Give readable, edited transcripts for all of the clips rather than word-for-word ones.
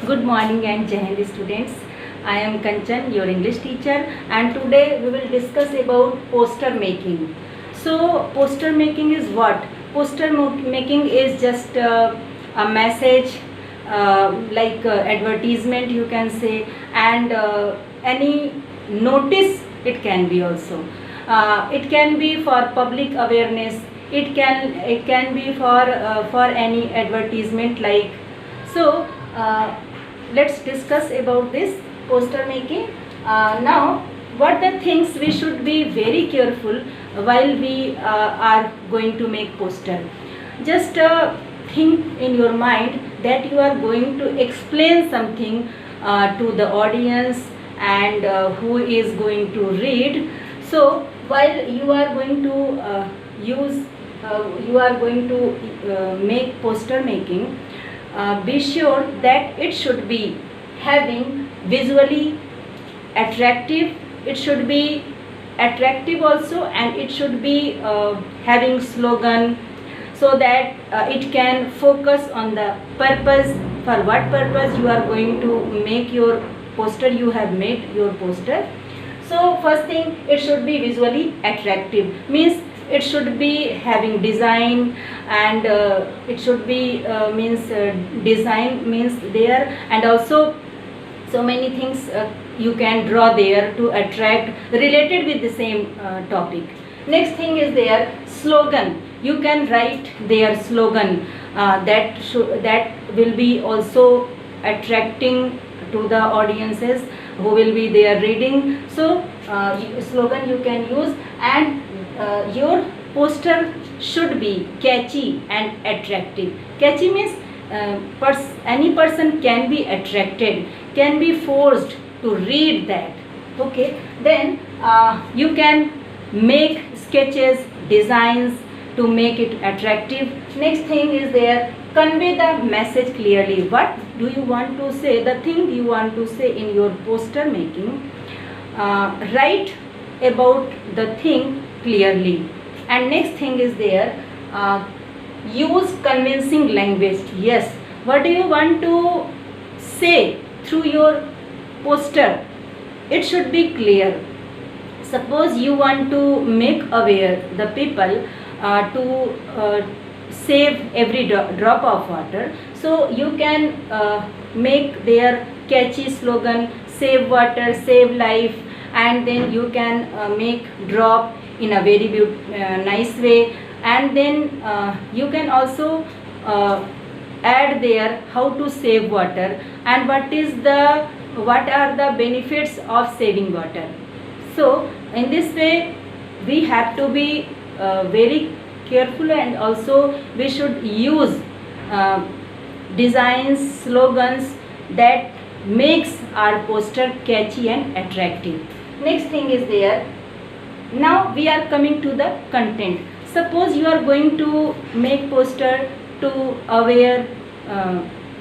Good morning and Jai Hind students. I am Kanchan, your English teacher, and today we will discuss about poster making. So poster making is what? Poster making is just a message like advertisement you can say, and any notice it can be also. It can be for public awareness. It can be for any advertisement like so. Let's discuss about this poster making. Now, what the things we should be very careful while we are going to make poster. Just think in your mind that you are going to explain something to the audience and who is going to read. So while you are going to make poster making, be sure that it should be having visually attractive. It should be attractive also, and it should be having slogan, so that it can focus on the purpose, for what purpose you are going to make your poster, you have made your poster. So first thing, it should be visually attractive, means it should be having design, and it should be design means there, and also so many things you can draw there to attract related with the same topic. Next thing is their slogan. You can write their slogan that will be also attracting to the audiences who will be there reading. So slogan you can use, and your poster should be catchy and attractive. Catchy means any person can be attracted, can be forced to read that. Okay, then you can make sketches, designs to make it attractive. Next thing is there, convey the message clearly. What do you want to say, the thing you want to say in your poster making? Write about the thing clearly. And next thing is there, use convincing language. Yes, what do you want to say through your poster? It should be clear. Suppose you want to make aware the people to save every drop of water, so you can make their catchy slogan, save water, save life, and then you can make drop in a very nice way, and then you can also add there how to save water and what are the benefits of saving water. So in this way we have to be very careful, and also we should use designs, slogans that makes our poster catchy and attractive. Next thing is there, now we are coming to the content. Suppose you are going to make poster to aware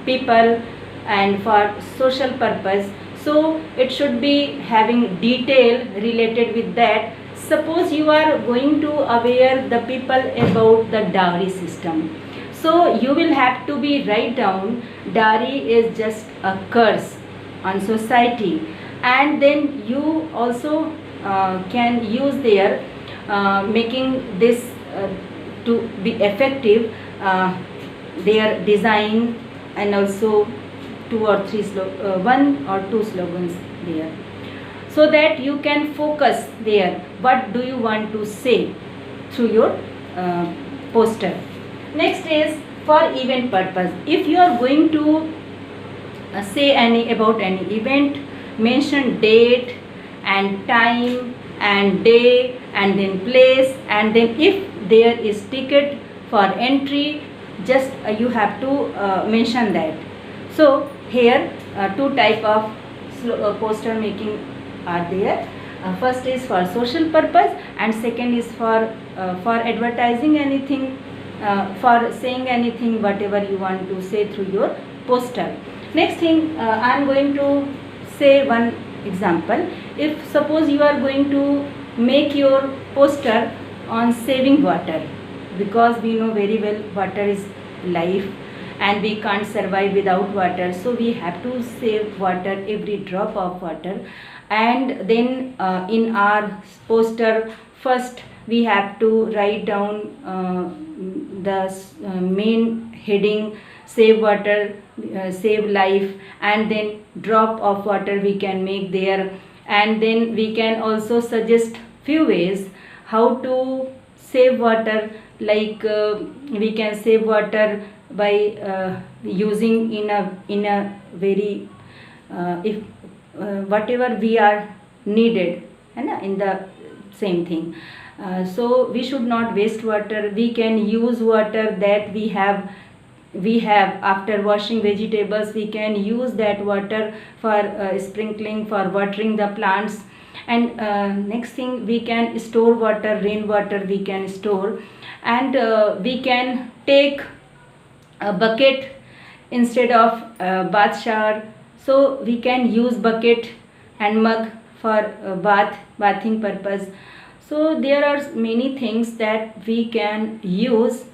people and for social purpose, so it should be having detail related with that. Suppose you are going to aware the people about the dowry system, so you will have to be write down dowry is just a curse on society, and then you also can use their making this to be effective, their design, and also one or two slogans there, so that you can focus there what do you want to say through your poster. Next is for event purpose. If you are going to say about any event, mention date and time and day, and then place, and then if there is ticket for entry, just you have to mention that. So here two type of poster making are there. First is for social purpose, and second is for advertising anything, for saying anything whatever you want to say through your poster. Next thing, I am going to say one example. If suppose you are going to make your poster on saving water, because we know very well water is life, and we can't survive without water. So we have to save water, every drop of water. And then in our poster, first we have to write down the main heading, save water, save life, and then drop of water we can make there. And then we can also suggest few ways how to save water, like we can save water by using in a very if whatever we are needed, in the same thing. So we should not waste water. We can use water that we have after washing vegetables. We can use that water for sprinkling, for watering the plants. And next thing, we can store water, rainwater we can store. And we can take a bucket instead of bath shower. So we can use bucket and mug for bathing purpose. So there are many things that we can use.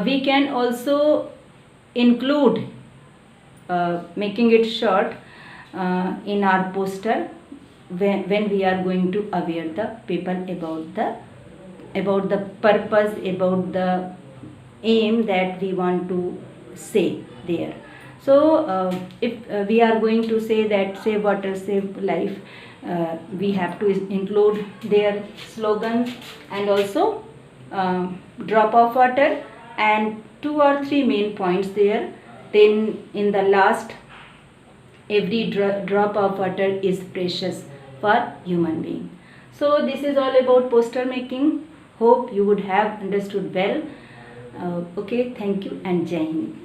We can also include, making it short, in our poster when we are going to aware the people about the purpose, about the aim that we want to say there. So if we are going to say that save water, save life, we have to include their slogans, and also drop of water, and 2 or 3 main points there. Then in the last, every drop of water is precious for human being. So this is all about poster making. Hope you would have understood well. Okay, thank you and Jai Hind.